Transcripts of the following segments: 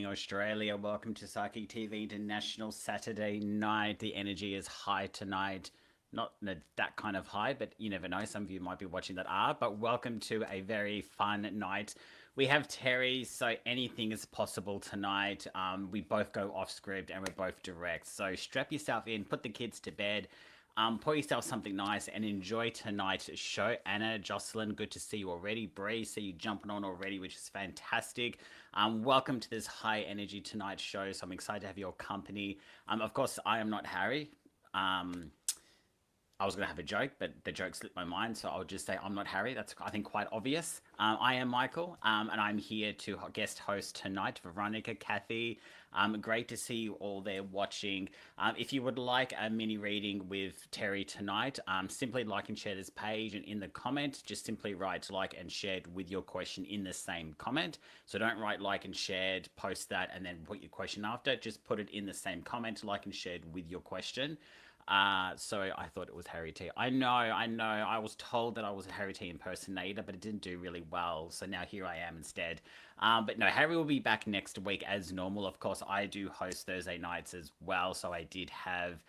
Australia. Welcome to Psychic TV International Saturday night. The energy is high tonight. Not that kind of high, but you never know. Some of you might be watching that are. But welcome to a very fun night. We have Terri, so anything is possible tonight. We both go off script and we're both direct. So strap yourself in, put the kids to bed. Pour yourself something nice and enjoy tonight's show. Anna, Jocelyn, good to see you already. Bree, see you jumping on already, which is fantastic. Welcome to this high energy tonight show. So I'm excited to have your company. Of course, I am not Harry. I was going to have a joke, but the joke slipped my mind, so I'll just say I'm not Harry. That's, I think, quite obvious. I am Michael, and I'm here to guest host tonight. Veronica, Kathy, great to see you all there watching. If you would like a mini reading with Terri tonight, simply like and share this page, and in the comment, just simply write like and shared with your question in the same comment. So don't write like and shared, post that, and then put your question after. Just put it in the same comment, like and shared with your question. So I thought it was Harry T. I know. I was told that I was a Harry T impersonator, but it didn't do really well. So now here I am instead. But no, Harry will be back next week as normal. Of course, I do host Thursday nights as well. So I did have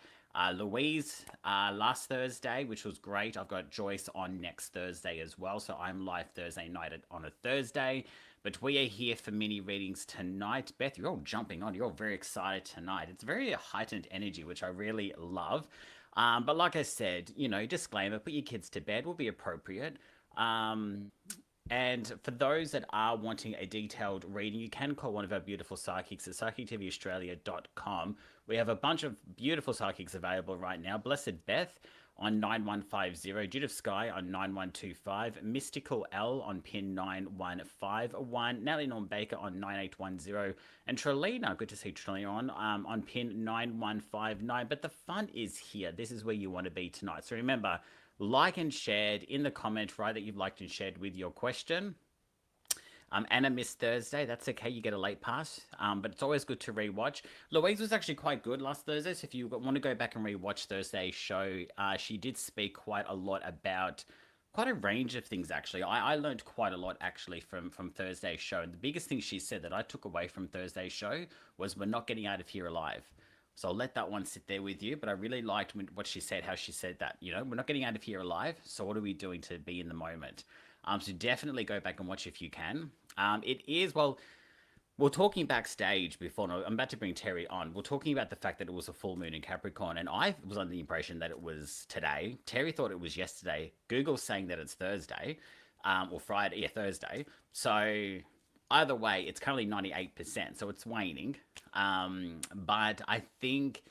Louise last Thursday, which was great. I've got Joyce on next Thursday as well. So I'm live Thursday night on a Thursday. But we are here for mini readings tonight. Beth, you're all jumping on. You're all very excited tonight. It's very heightened energy, which I really love. But like I said, you know, disclaimer, put your kids to bed will be appropriate. And for those that are wanting a detailed reading, you can call one of our beautiful psychics at psychictvaustralia.com. We have a bunch of beautiful psychics available right now. Blessed Beth on 9150, Judith Sky on 9125, Mystical L on pin 9151, Natalie Norm Baker on 9810, and Trelina, good to see Trelina on pin 9159. But the fun is here. This is where you want to be tonight. So remember, like and shared in the comment, right, that you've liked and shared with your question. Anna missed Thursday. That's okay. You get a late pass. But it's always good to rewatch. Louise was actually quite good last Thursday. So if you want to go back and rewatch Thursday's show, she did speak quite a lot about quite a range of things, actually. I learned quite a lot, actually, from Thursday's show. And the biggest thing she said that I took away from Thursday's show was we're not getting out of here alive. So I'll let that one sit there with you. But I really liked what she said, how she said that, you know, we're not getting out of here alive. So what are we doing to be in the moment? So definitely go back and watch if you can. It is, well, we're talking backstage before, no, I'm about to bring Terri on. We're talking about the fact that it was a full moon in Capricorn, and I was under the impression that it was today. Terri thought it was yesterday. Google's saying that it's Thursday, or Friday, yeah, Thursday. So either way, it's currently 98%, so it's waning. But I think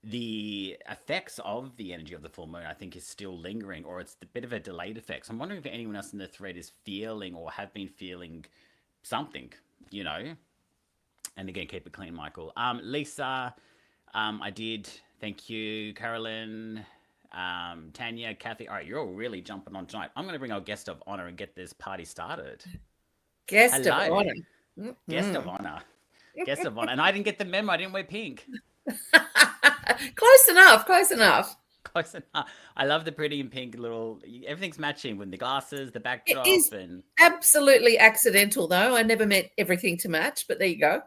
the effects of the energy of the full moon, I think, is still lingering, or it's a bit of a delayed effect. So I'm wondering if anyone else in the thread is feeling or have been feeling something, you know. And again, keep it clean, Michael. Lisa, I did. Thank you, Carolyn, Tanya, Kathy. All right, you're all really jumping on tonight. I'm going to bring our guest of honor and get this party started. Guest of honor. Guest of honor. Guest of honor. And I didn't get the memo. I didn't wear pink. Close enough. Close enough. I love the pretty and pink little, everything's matching with the glasses, the backdrop. It is absolutely accidental, though. I never meant everything to match, but there you go.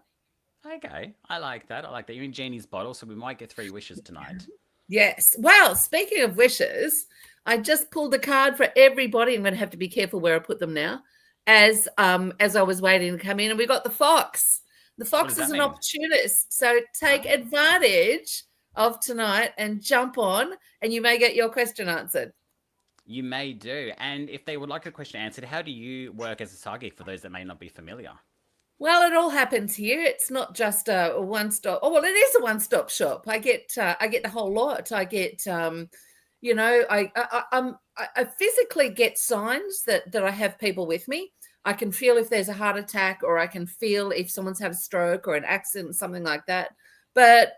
Okay. I like that. You're in Jeannie's bottle, so we might get 3 wishes tonight. Yes. Well, speaking of wishes, I just pulled the card for everybody. I'm going to have to be careful where I put them now as I was waiting to come in. And we got the fox. The fox is an opportunist, so take advantage of tonight and jump on, and you may get your question answered. You may do. And if they would like a question answered, how do you work as a psychic for those that may not be familiar? Well, it all happens here. It's not just a one-stop. Oh, well, it is a one-stop shop. I get the whole lot. I get, you know, I physically get signs that I have people with me. I can feel if there's a heart attack, or I can feel if someone's had a stroke or an accident, something like that. But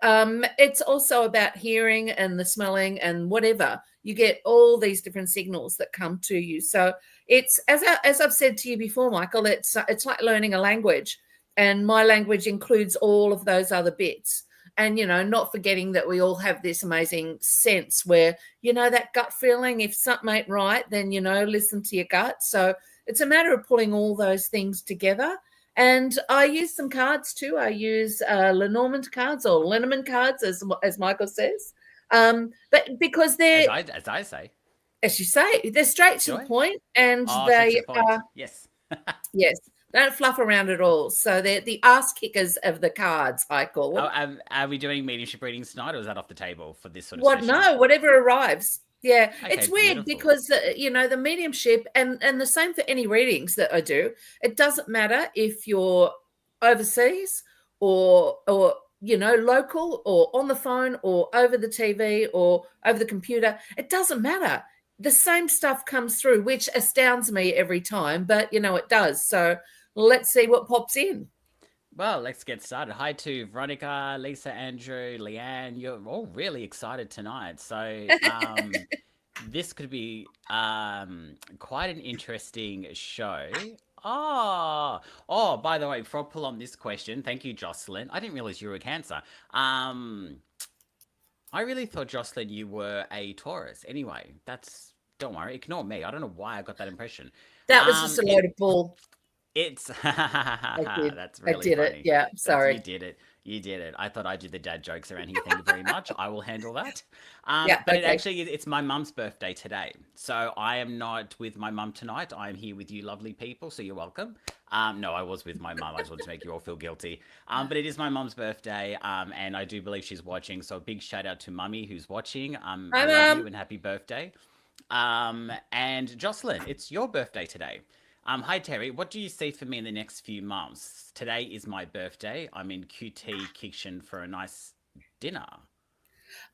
it's also about hearing and the smelling and whatever. You get all these different signals that come to you. So it's, as I've said to you before, Michael, it's like learning a language. And my language includes all of those other bits. And, you know, not forgetting that we all have this amazing sense where, you know, that gut feeling, if something ain't right, then, you know, listen to your gut. So it's a matter of pulling all those things together And I use some cards too. I use Lenormand cards, or Lenormand cards, as Michael says. But because they're, As I say, as you say, they're straight to the joy. point, and Oh, straight to they the point. are, Yes. yes, they don't fluff around at all. So they're the ass kickers of the cards, I call them. Are we doing mediumship readings tonight, or is that off the table for this sort of What? session? No, whatever arrives. Yeah, Okay, it's weird beautiful. because the mediumship, and the same for any readings that I do. It doesn't matter if you're overseas or local, or on the phone, or over the TV, or over the computer. It doesn't matter. The same stuff comes through, which astounds me every time, but it does. So let's see what pops in. Well, let's get started. Hi to Veronica, Lisa, Andrew, Leanne. You're all really excited tonight. So this could be quite an interesting show. Oh, by the way, before I pull on this question, thank you, Jocelyn. I didn't realize you were a Cancer. I really thought, Jocelyn, you were a Taurus. Anyway, don't worry, ignore me. I don't know why I got that impression. That was just a load of bull. It's that's I really did funny. it. Yeah, sorry. You did it. You did it. I thought I'd do the dad jokes around here. Thank you very much. I will handle that. Yeah, but okay. it's my mum's birthday today, so I am not with my mum tonight. I am here with you, lovely people. So you're welcome. No, I was with my mum. I just wanted to make you all feel guilty. But it is my mum's birthday, and I do believe she's watching. So a big shout out to Mummy who's watching. Hi, I love Mum. you and happy birthday. And Jocelyn, it's your birthday today. Hi Terry, what do you see for me in the next few months? Today is my birthday. I'm in QT Kitchen for a nice dinner.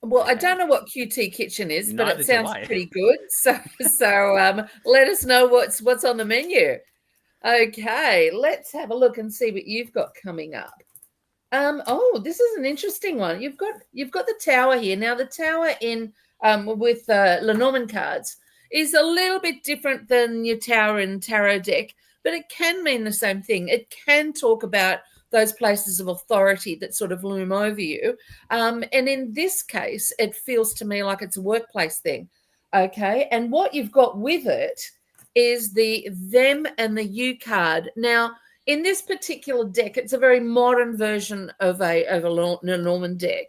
Well, Okay. I don't know what QT Kitchen is, but Neither it do sounds I. pretty good. So let us know what's on the menu. Okay, let's have a look and see what you've got coming up. Oh, this is an interesting one. You've got the tower here. Now, the tower in with Lenormand cards is a little bit different than your tower in tarot deck, but it can mean the same thing. It can talk about those places of authority that sort of loom over you. And in this case, it feels to me like it's a workplace thing. Okay. And what you've got with it is the them and the you card. Now, in this particular deck, it's a very modern version of a Lenormand deck.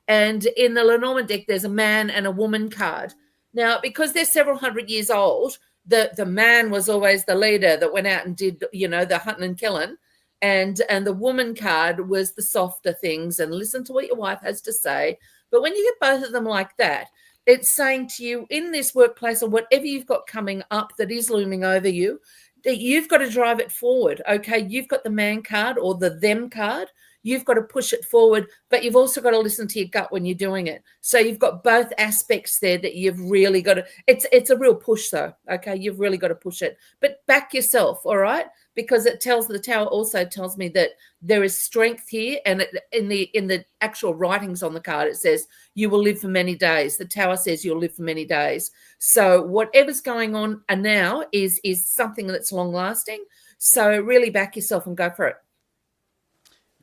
And in the Lenormand deck, there's a man and a woman card. Now, because they're several hundred years old, the man was always the leader that went out and did, the hunting and killing. And the woman card was the softer things and listen to what your wife has to say. But when you get both of them like that, it's saying to you in this workplace or whatever you've got coming up that is looming over you, that you've got to drive it forward. Okay, you've got the man card or the them card. You've got to push it forward, but you've also got to listen to your gut when you're doing it. So you've got both aspects there that you've really got to, it's a real push though. Okay. You've really got to push it, but back yourself. All right. Because the tower also tells me that there is strength here. And in the actual writings on the card, it says you will live for many days. The tower says you'll live for many days. So whatever's going on now is something that's long lasting. So really back yourself and go for it.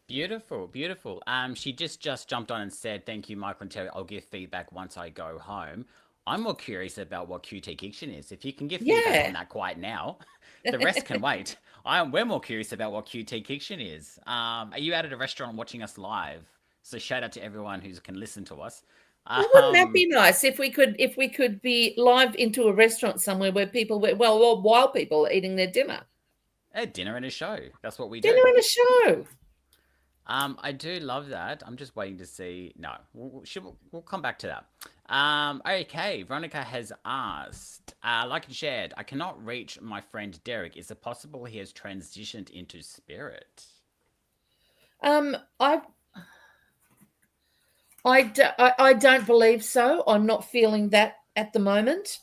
Beautiful, beautiful. She just jumped on and said, "Thank you, Michael and Terry. I'll give feedback once I go home." I'm more curious about what QT Kitchen is. If you can give feedback on that quite now, the rest can wait. We're more curious about what QT Kitchen is. Are you out at a restaurant watching us live? So shout out to everyone who can listen to us. Well, wouldn't that be nice if we could be live into a restaurant somewhere where people while people are eating their dinner? A dinner and a show. That's what we do. Dinner and a show. I do love that. I'm just waiting to see. No, we'll come back to that. Okay, Veronica has asked, like and shared, I cannot reach my friend Derek. Is it possible he has transitioned into spirit? I don't believe so. I'm not feeling that at the moment.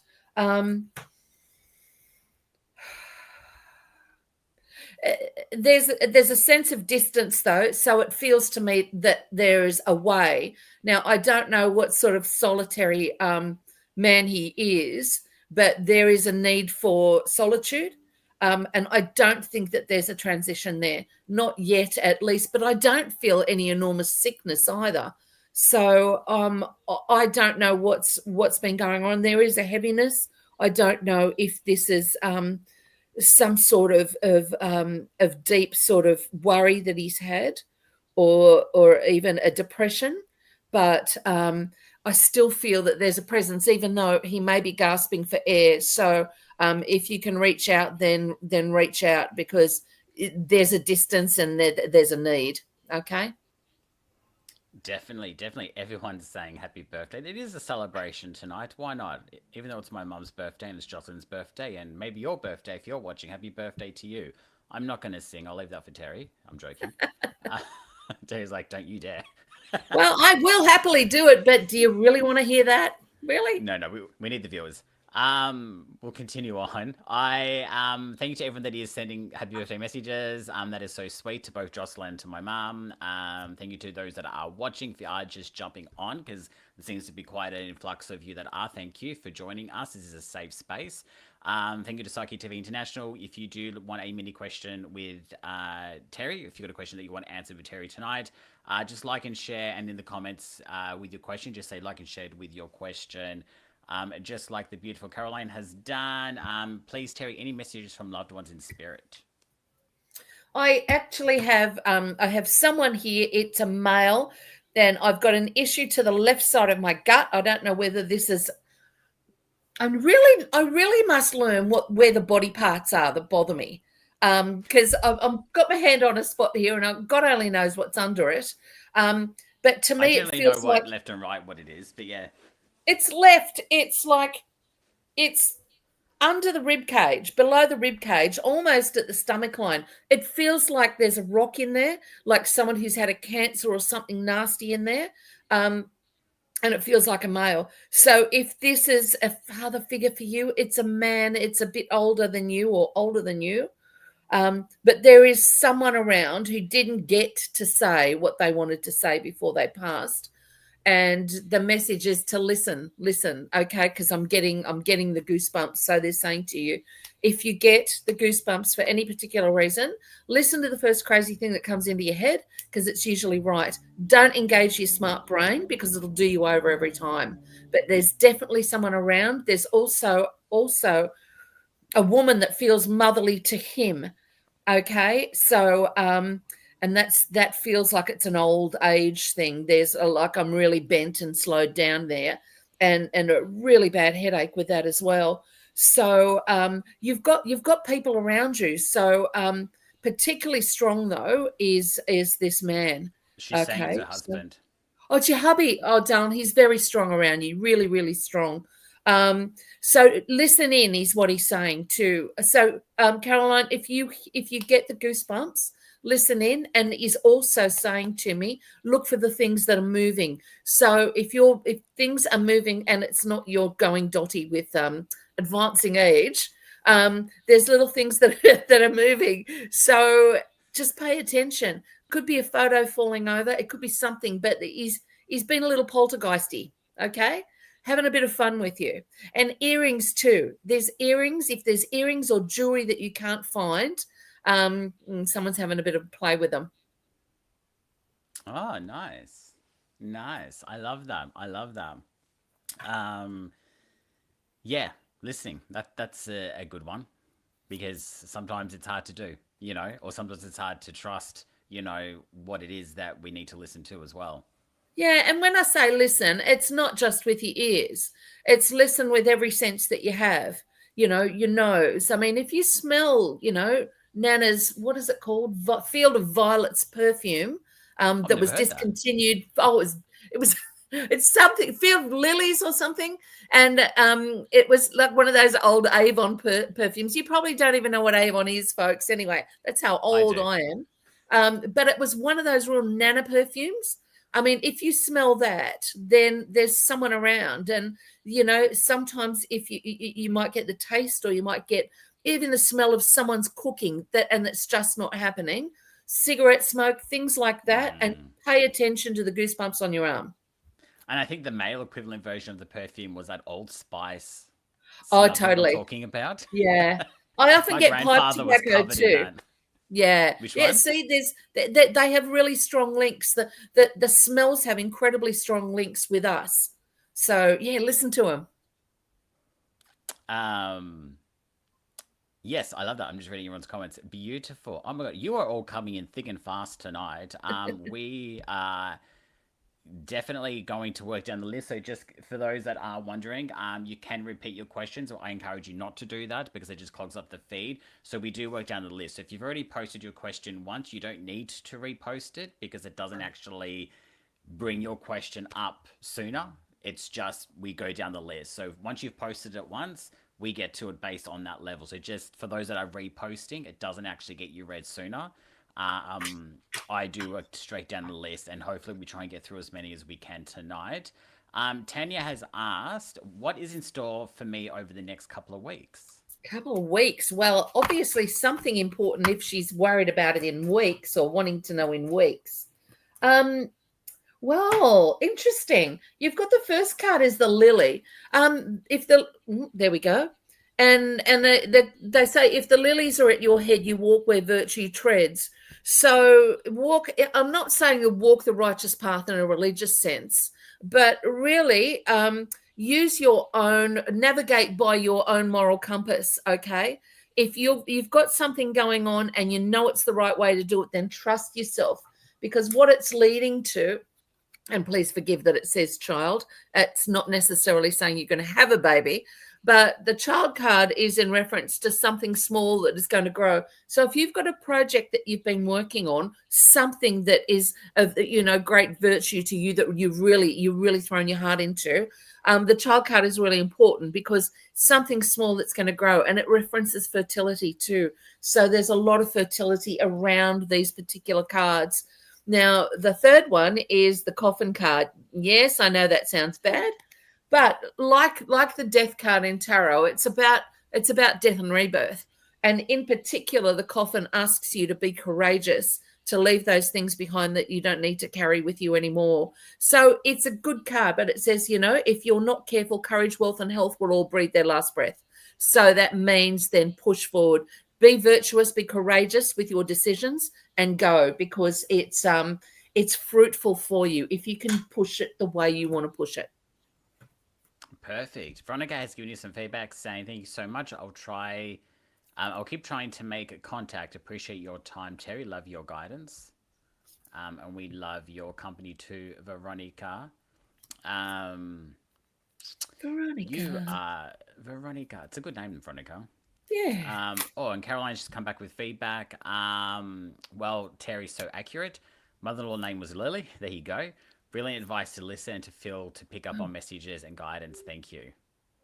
There's a sense of distance though, so it feels to me that there is a way. Now, I don't know what sort of solitary man he is, but there is a need for solitude. And I don't think that there's a transition there, not yet at least, but I don't feel any enormous sickness either. So I don't know what's been going on. There is a heaviness. I don't know if this is some sort of deep sort of worry that he's had, or even a depression. But I still feel that there's a presence, even though he may be gasping for air. So if you can reach out, then reach out, because there's a distance and there's a need. Okay. Definitely, definitely. Everyone's saying happy birthday. It is a celebration tonight. Why not? Even though it's my mum's birthday and it's Jocelyn's birthday and maybe your birthday if you're watching, happy birthday to you. I'm not going to sing. I'll leave that for Terri. I'm joking. Uh, Terry's like, don't you dare. Well, I will happily do it, but do you really want to hear that? Really? No, we need the viewers. We'll continue on. Thank you to everyone that is sending happy birthday messages. That is so sweet to both Jocelyn and to my mum. Thank you to those that are watching. If you are just jumping on, because there seems to be quite an influx of you that are, thank you for joining us. This is a safe space. Thank you to Psychic Terri International. If you do want a mini question with Terri, if you've got a question that you want answered with Terri tonight, just like and share, and in the comments with your question, just say like and shared with your question. Just like the beautiful Caroline has done. Please, Terri, any messages from loved ones in spirit? I actually have I have someone here. It's a male, and I've got an issue to the left side of my gut. I don't know whether this is. I really must learn where the body parts are that bother me, because I've got my hand on a spot here, and God only knows what's under it. But to me, it feels know like left and right what it is. But yeah, it's left. It's like it's under the rib cage, below the rib cage, almost at the stomach line. It feels like there's a rock in there, like someone who's had a cancer or something nasty in there. And it feels like a male. So if this is a father figure for you, it's a man. It's a bit older than you or older than you. But there is someone around who didn't get to say what they wanted to say before they passed. And the message is to listen, okay? Because I'm getting the goosebumps. So they're saying to you, if you get the goosebumps for any particular reason, listen to the first crazy thing that comes into your head, because it's usually right. Don't engage your smart brain, because it'll do you over every time. But there's definitely someone around. There's also a woman that feels motherly to him. Okay, so and that feels like it's an old age thing. There's like I'm really bent and slowed down there, and a really bad headache with that as well. So you've got people around you. So particularly strong though is this man. she's saying it's her husband. Oh, it's your hubby. Oh, darling, he's very strong around you. Really, really strong. So listen in is what he's saying too. So Caroline, if you get the goosebumps, listen in. And he's also saying to me, look for the things that are moving. So if things are moving and it's not you're going dotty with advancing age, there's little things that that are moving. So just pay attention. Could be a photo falling over. It could be something, but he's been a little poltergeisty. Okay. Having a bit of fun with you. And earrings too. There's earrings. If there's earrings or jewelry that you can't find, someone's having a bit of play with them. Oh, nice. Nice. I love that. Yeah, listening. That's a good one, because sometimes it's hard to do, or sometimes it's hard to trust, what it is that we need to listen to as well. Yeah, and when I say listen, it's not just with your ears. It's listen with every sense that you have. Your nose. I mean, if you smell, Nana's, what is it called? Field of Violets perfume that was discontinued. That. Oh, it was it's something, Field of Lilies or something. And it was like one of those old Avon perfumes. You probably don't even know what Avon is, folks. Anyway, that's how old I am. But it was one of those real Nana perfumes. I mean, if you smell that, then there's someone around. And, sometimes if you might get the taste, or you might get even the smell of someone's cooking, and that's just not happening. Cigarette smoke, things like that. And pay attention to the goosebumps on your arm. And I think the male equivalent version of the perfume was that Old Spice. Oh, totally. I'm talking about. Yeah. I often get pipe tobacco too. Yeah. Which one? See, they have really strong links. The smells have incredibly strong links with us. So yeah, listen to them. Yes, I love that. I'm just reading everyone's comments. Beautiful. Oh my god, you are all coming in thick and fast tonight. We are definitely going to work down the list. So just for those that are wondering, you can repeat your questions, or I encourage you not to do that because it just clogs up the feed. So we do work down the list. So if you've already posted your question once, you don't need to repost it because it doesn't actually bring your question up sooner. It's just we go down the list. So once you've posted it once, we get to it based on that level. So just for those that are reposting, it doesn't actually get you read sooner. I do work straight down the list, and hopefully we try and get through as many as we can tonight. Tanya has asked, what is in store for me over the next couple of weeks? Couple of weeks. Well, obviously something important if she's worried about it in weeks or wanting to know in weeks. Well, interesting. You've got the first card is the lily. There we go. And they say if the lilies are at your head, you walk where virtue treads. So walk. I'm not saying you walk the righteous path in a religious sense, but really use your own, navigate by your own moral compass. Okay. If you've got something going on and you know it's the right way to do it, then trust yourself, because what it's leading to, and please forgive that it says child, it's not necessarily saying you're going to have a baby, but the child card is in reference to something small that is going to grow. So if you've got a project that you've been working on, something that is of great virtue to you, that you've really thrown your heart into, the child card is really important because something small that's going to grow, and it references fertility too. So there's a lot of fertility around these particular cards. Now, the third one is the coffin card. Yes, I know that sounds bad, but like the death card in tarot, it's about death and rebirth. And in particular, the coffin asks you to be courageous, to leave those things behind that you don't need to carry with you anymore. So it's a good card, but it says, if you're not careful, courage, wealth, and health will all breathe their last breath. So that means then push forward. Be virtuous, be courageous with your decisions, and go, because it's fruitful for you if you can push it the way you want to push it. Perfect. Veronica has given you some feedback saying thank you so much. I'll keep trying to make contact. Appreciate your time, Terri. Love your guidance. And we love your company too, Veronica. Veronica. You are Veronica. It's a good name, Veronica. Yeah. And Caroline's just come back with feedback. Well, Terry's so accurate. Mother-in-law name was Lily. There you go. Brilliant advice to listen and to feel, to pick up on messages and guidance. Thank you.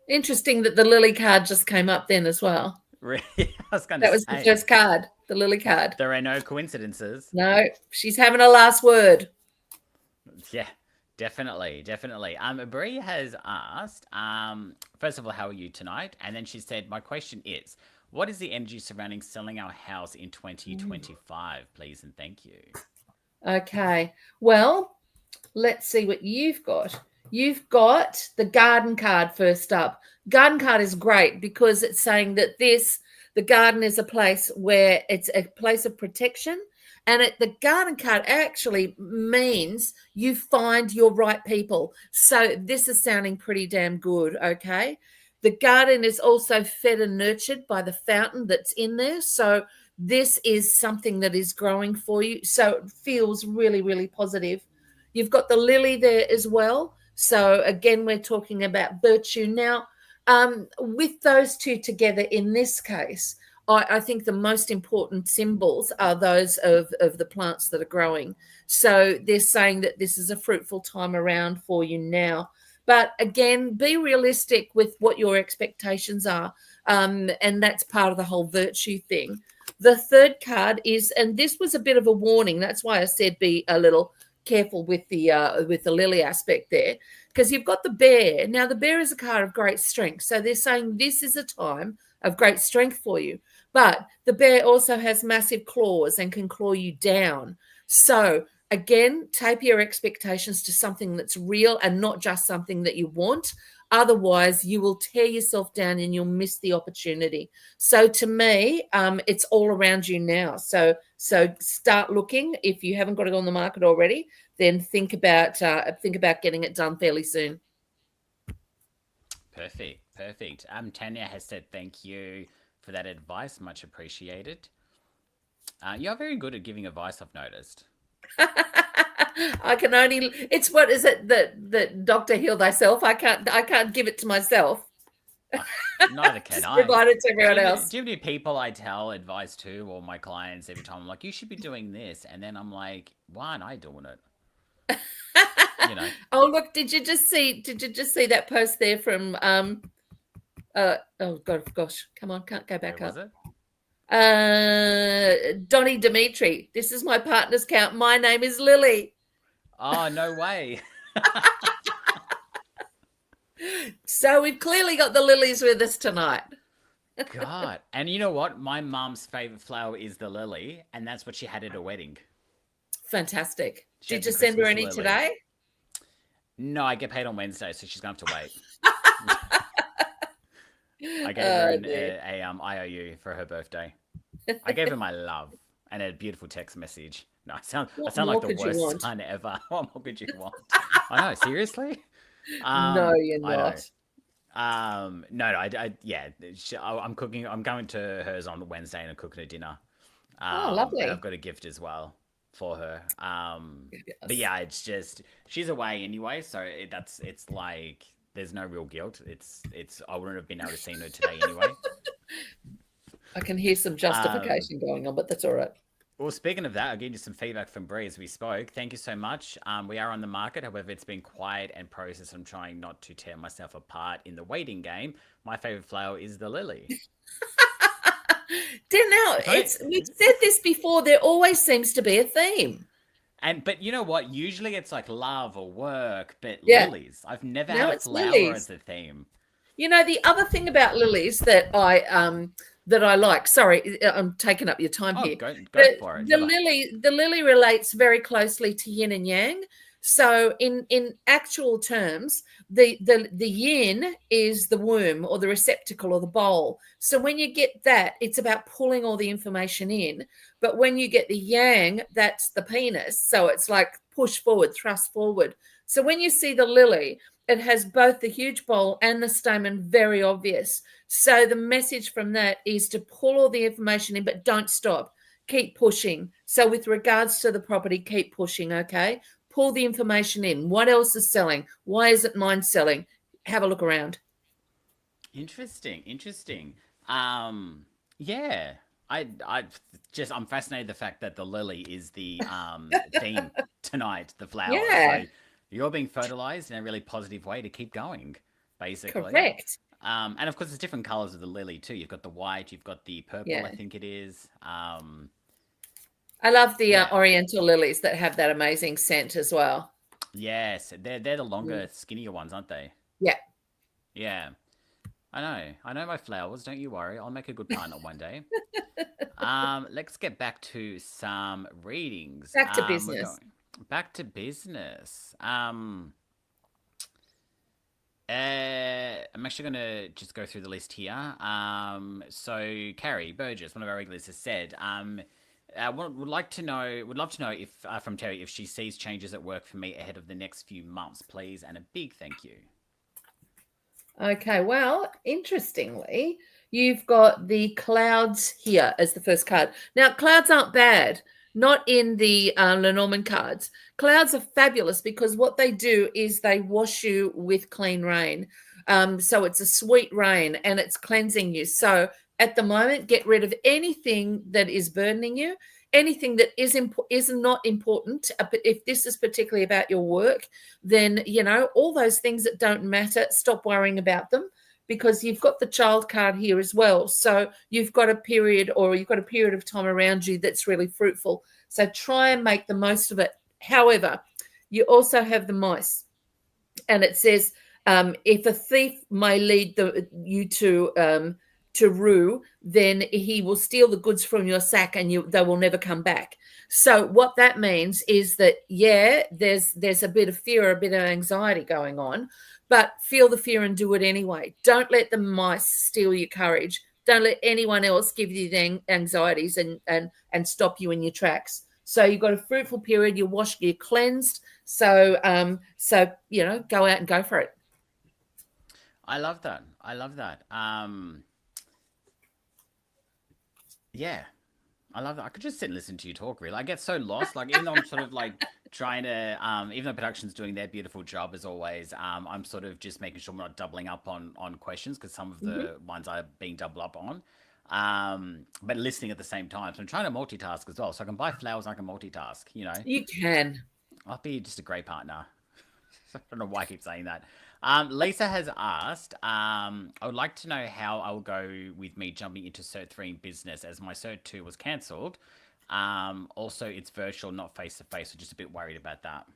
Interesting that the lily card just came up then as well. Really? I was going to say. That was the first card, the lily card. There are no coincidences. No, she's having a last word. Yeah, definitely. Brie has asked, first of all, how are you tonight? And then she said, my question is, what is the energy surrounding selling our house in 2025, please and thank you? Okay, well, let's see what you've got. You've got the garden card first up. Garden card is great because it's saying that the garden is a place where it's a place of protection. And the garden card actually means you find your right people. So this is sounding pretty damn good, okay? The garden is also fed and nurtured by the fountain that's in there. So this is something that is growing for you. So it feels really, really positive. You've got the lily there as well. So again, we're talking about virtue. Now, with those two together in this case, I think the most important symbols are those of the plants that are growing. So they're saying that this is a fruitful time around for you now. But again, be realistic with what your expectations are. And that's part of the whole virtue thing. The third card is, and this was a bit of a warning. That's why I said be a little careful with the lily aspect there, because you've got the bear. Now, the bear is a card of great strength. So they're saying this is a time of great strength for you. But the bear also has massive claws and can claw you down. So again, taper your expectations to something that's real and not just something that you want. Otherwise, you will tear yourself down and you'll miss the opportunity. So to me, it's all around you now. So start looking. If you haven't got it on the market already, then think about getting it done fairly soon. Perfect. Tanya has said thank you. for that advice. Much appreciated. You're very good at giving advice, I've noticed. I can only. It's what is it that Doctor Heal Thyself. I can't give it to myself. Neither can Just I. provide it to everyone else. Do you have any people I tell advice to, or my clients every time I'm like, you should be doing this, and then I'm like, why aren't I doing it? You know. Oh look, did you just see that post there from oh god, gosh, come on, can't go back Where was up. it? Donnie Dimitri. This is my partner's count. My name is Lily. Oh, no way. So we've clearly got the lilies with us tonight. God. And you know what? My mum's favorite flower is the lily, and that's what she had at her wedding. Fantastic. She had Did you the send her Christmas any lily. today? No, I get paid on Wednesday, so she's going to have to wait. I gave her an IOU for her birthday. I gave her my love and a beautiful text message. No, I sound like the worst son ever. What more could you want? I know, seriously? No, you're not. I'm cooking. I'm going to hers on Wednesday and I'm cooking her dinner. Oh, lovely. And I've got a gift as well for her. But yeah, it's just she's away anyway, so it's like there's no real guilt. It's I wouldn't have been able to see her today anyway. I can hear some justification going on, but that's all right. Well, speaking of that, I'll give you some feedback from Bree as we spoke. Thank you so much. We are on the market. However, it's been quiet and processed. I'm trying not to tear myself apart in the waiting game. My favorite flower is the lily. We've said this before. There always seems to be a theme. But you know what? Usually it's like love or work, but lilies. I've never had a flower as a theme. You know, the other thing about lilies that I like. Sorry, I'm taking up your time here. Go for it. The lily relates very closely to yin and yang. So in actual terms, the yin is the womb or the receptacle or the bowl. So when you get that, it's about pulling all the information in. But when you get the yang, that's the penis. So it's like push forward, thrust forward. So when you see the lily, it has both the huge bowl and the stamen, very obvious. So the message from that is to pull all the information in, but don't stop. Keep pushing. So with regards to the property, keep pushing, okay? Pull the information in. What else is selling? Why isn't mine selling? Have a look around. Interesting. Yeah. I'm fascinated the fact that the lily is the theme tonight, the flower. Yeah. So you're being fertilized in a really positive way to keep going, basically. Correct. And of course, there's different colors of the lily too. You've got the white, you've got the purple, I think it is. I love the oriental lilies that have that amazing scent as well. Yes, they're the longer, skinnier ones, aren't they? Yeah. Yeah. I know my flowers. Don't you worry. I'll make a good partner one day. Let's get back to some readings. Back to business. Back to business. I'm actually going to just go through the list here. So Carrie Burgess, one of our regulars, has said, would love to know if from Terri if she sees changes at work for me ahead of the next few months, please, and a big thank you. Okay, well, interestingly, you've got the clouds here as the first card. Now, clouds aren't bad, not in the Lenormand cards. Clouds are fabulous because what they do is they wash you with clean rain. So it's a sweet rain and it's cleansing you. So at the moment, get rid of anything that is burdening you, anything that is not important. If this is particularly about your work, then, all those things that don't matter, stop worrying about them because you've got the child card here as well. So you've got a period of time around you that's really fruitful. So try and make the most of it. However, you also have the mice. And it says, if a thief may lead you to rue, then he will steal the goods from your sack and they will never come back. So what that means is that, there's a bit of fear, a bit of anxiety going on, but feel the fear and do it anyway. Don't let the mice steal your courage. Don't let anyone else give you the anxieties and stop you in your tracks. So you've got a fruitful period, you're cleansed. So go out and go for it. I love that. Yeah. I love that. I could just sit and listen to you talk, really. I get so lost. Like, even though I'm sort of like trying to, even though production's doing their beautiful job as always, I'm sort of just making sure we're not doubling up on questions because some of Mhm. the ones are being doubled up on. But listening at the same time. So I'm trying to multitask as well. So I can buy flowers, I can multitask, you know. You can. I'll be just a great partner. I don't know why I keep saying that. Lisa has asked, I would like to know how I will go with me jumping into Cert 3 in business as my Cert 2 was cancelled. Also, it's virtual, not face to face, so just a bit worried about that.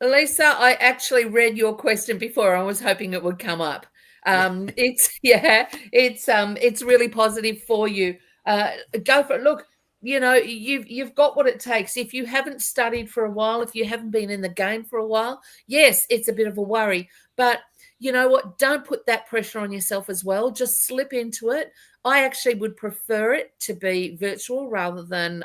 Lisa, I actually read your question before. I was hoping it would come up. Yeah. It's really positive for you. Go for it. Look, you've got what it takes. If you haven't studied for a while, if you haven't been in the game for a while, yes, it's a bit of a worry. But you know what? Don't put that pressure on yourself as well. Just slip into it. I actually would prefer it to be virtual rather than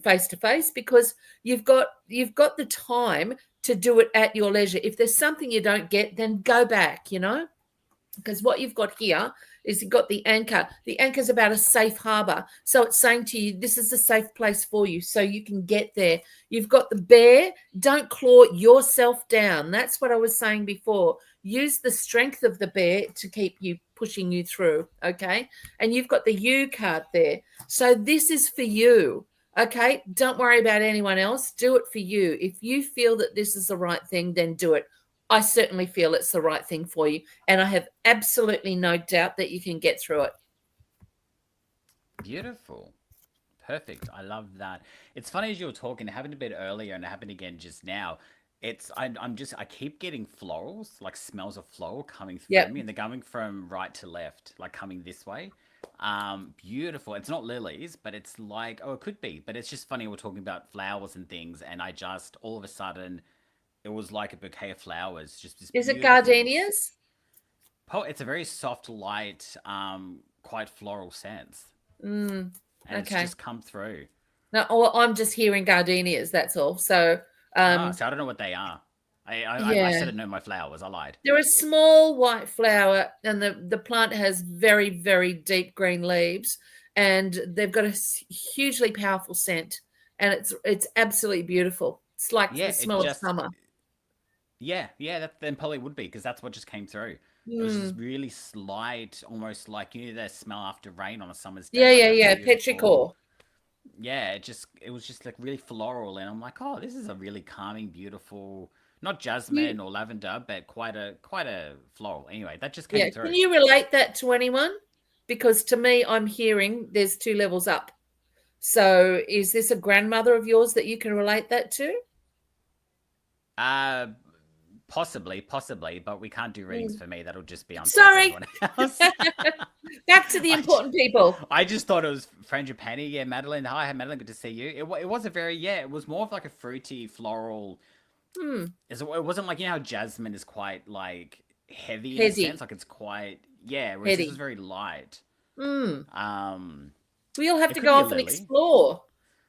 face to face because you've got the time to do it at your leisure. If there's something you don't get, then go back, because what you've got here is you've got the anchor. The anchor is about a safe harbor. So it's saying to you, this is a safe place for you so you can get there. You've got the bear. Don't claw yourself down. That's what I was saying before. Use the strength of the bear to keep you pushing you through. Okay. And you've got the U card there. So this is for you. Okay. Don't worry about anyone else. Do it for you. If you feel that this is the right thing, then do it. I certainly feel it's the right thing for you. And I have absolutely no doubt that you can get through it. Beautiful. Perfect. I love that. It's funny as you were talking, it happened a bit earlier and it happened again just now. I keep getting florals, like smells of floral coming through Yep. me, and they're coming from right to left, like coming this way. Beautiful. It's not lilies, but it's like, oh, it could be, but it's just funny. We're talking about flowers and things, and I just all of a sudden it was like a bouquet of flowers, just this Is it beautiful. gardenias? It's a very soft, light, quite floral sense, and it's Okay. just come through. No, I'm just hearing gardenias. That's all. So, Ah, um, so I don't know what they are. I yeah, said I didn't know my flowers. I lied. they're a small white flower, and the plant has very, very deep green leaves, and they've got a hugely powerful scent, and it's absolutely beautiful. It's like the Yeah, it smell of just summer. yeah. That then probably would be because that's what just came through. It was just Mm. really slight, almost like that smell after rain on a summer's day, Yeah, like yeah, that yeah. beautiful. Petrichor. Yeah, it was just like really floral, and I'm like, oh, this is a really calming, beautiful, not You, jasmine or lavender, but quite a floral. Anyway, that just came yeah. Can through. you relate that to anyone? Because to me, I'm hearing there's two levels up. So is this a grandmother of yours that you can relate that to? Uh, possibly, but we can't do readings Mm. for me. That'll just be unfair for Sorry. everyone else. Back to the I, ju- important people. I just thought it was frangipani. Yeah, Madeline. Hi, Madeline. Good to see you. It was a very it was more of like a fruity floral. Hmm. It wasn't like how jasmine is quite like heavy in a sense. Heady. Like it's quite yeah. Whereas this was Heady. very light. Hmm. Um, We'll have it to could go be a off and lily. explore.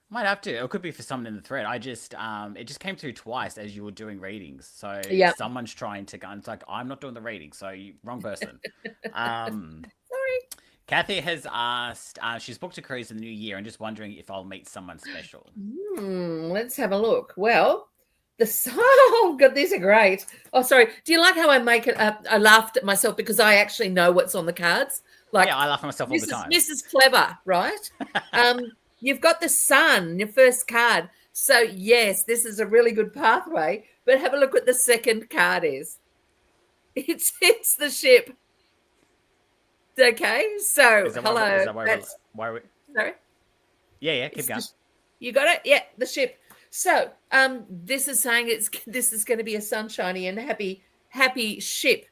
Might have to. It could be for someone in the thread. It just came through twice as you were doing readings. So Yep. someone's trying to go. And it's like I'm not doing the reading, so wrong person. Um, Sorry. Kathy has asked. She's booked a cruise in the new year and just wondering if I'll meet someone special. Let's have a look. Well, oh god, these are great. Oh, sorry. Do you like how I make it up? I laughed at myself because I actually know what's on the cards. Yeah, Like I laugh at myself all the time. This is clever, right? Um, you've got the sun, your first card. So yes, this is a really good pathway. But have a look what the second card is. It's the ship. Okay, so Is that why? Is hello. that why? That's Why? sorry. Yeah. Keep It's going. you got it? Yeah, the ship. So, this is saying this is going to be a sunshiny and happy ship.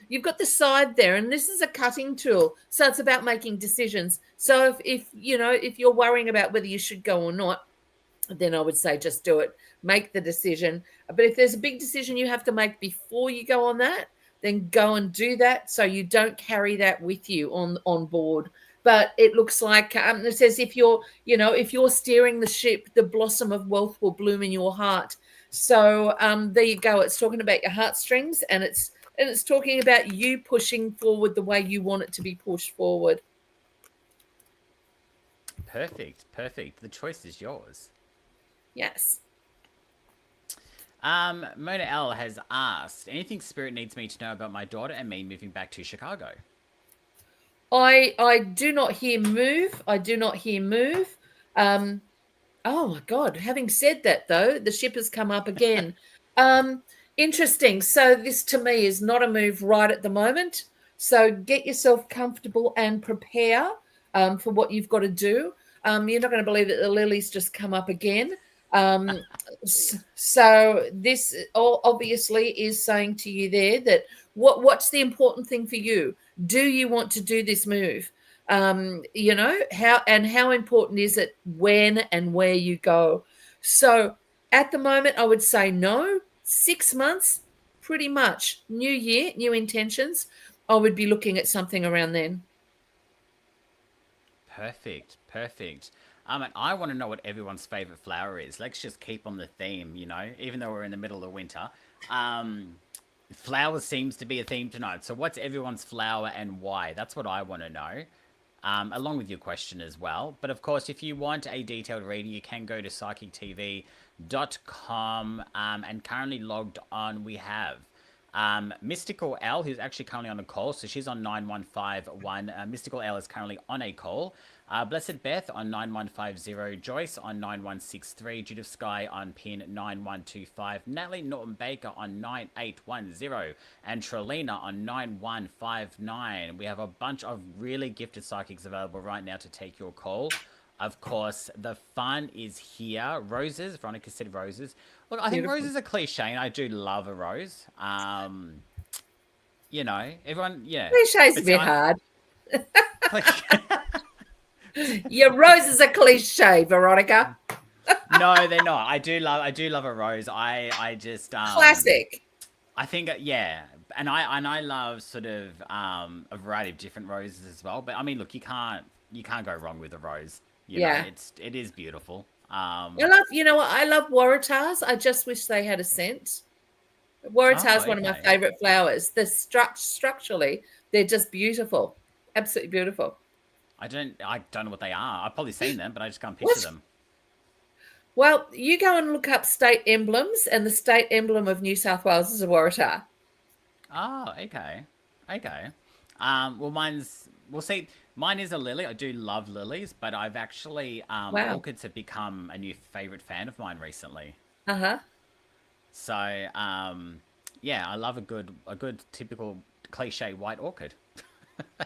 You've got the side there, and this is a cutting tool. So it's about making decisions. So if you're worrying about whether you should go or not, then I would say just do it. Make the decision. But if there's a big decision you have to make before you go on that, then go and do that so you don't carry that with you on board. But it looks like it says if you're steering the ship, the blossom of wealth will bloom in your heart. So there you go. It's talking about your heartstrings, and it's talking about you pushing forward the way you want it to be pushed forward. Perfect. Perfect. The choice is yours. Yes. Mona L has asked, anything Spirit needs me to know about my daughter and me moving back to Chicago? I do not hear move. I do not hear move. Oh my God. Having said that, though, the ship has come up again. Um, Interesting. So this to me is not a move right at the moment. So get yourself comfortable and prepare for what you've got to do. You're not going to believe that the lilies just come up again. Um, so this obviously is saying to you there that what's the important thing for you? Do you want to do this move? How important is it when and where you go? So at the moment, I would say no. 6 months, pretty much. New year, new intentions. I would be looking at something around then. Perfect. Perfect. And I want to know what everyone's favorite flower is. Let's just keep on the theme, even though we're in the middle of winter. Flowers seems to be a theme tonight. So what's everyone's flower and why? That's what I want to know. Along with your question as well. But of course, if you want a detailed reading, you can go to psychictv.com. And currently logged on, we have Mystical L, who's actually currently on a call. So she's on 9151. Mystical L is currently on a call. Blessed Beth on 9150, Joyce on 9163, Judith Sky on pin 9125, Natalie Norton Baker on 9810, and Trelina on 9159. We have a bunch of really gifted psychics available right now to take your call. Of course, the fun is here. Roses, Veronica said roses. Look, I think roses are cliche, and I do love a rose. Everyone, yeah. Cliche's a bit hard. Your roses are cliche, Veronica. No, they're not. I do love a rose. I just classic. I think and I love sort of a variety of different roses as well. But I mean, look, you can't go wrong with a rose. You know, it is beautiful. I love waratahs. I just wish they had a scent. Waratah is one of my favorite flowers. They're structurally, they're just beautiful, absolutely beautiful. I don't know what they are. I've probably seen them, but I just can't picture them. Well, you go and look up state emblems, and the state emblem of New South Wales is a waratah. Oh, okay. Mine is a lily. I do love lilies, but I've actually orchids have become a new favorite fan of mine recently. So I love a good typical cliche white orchid.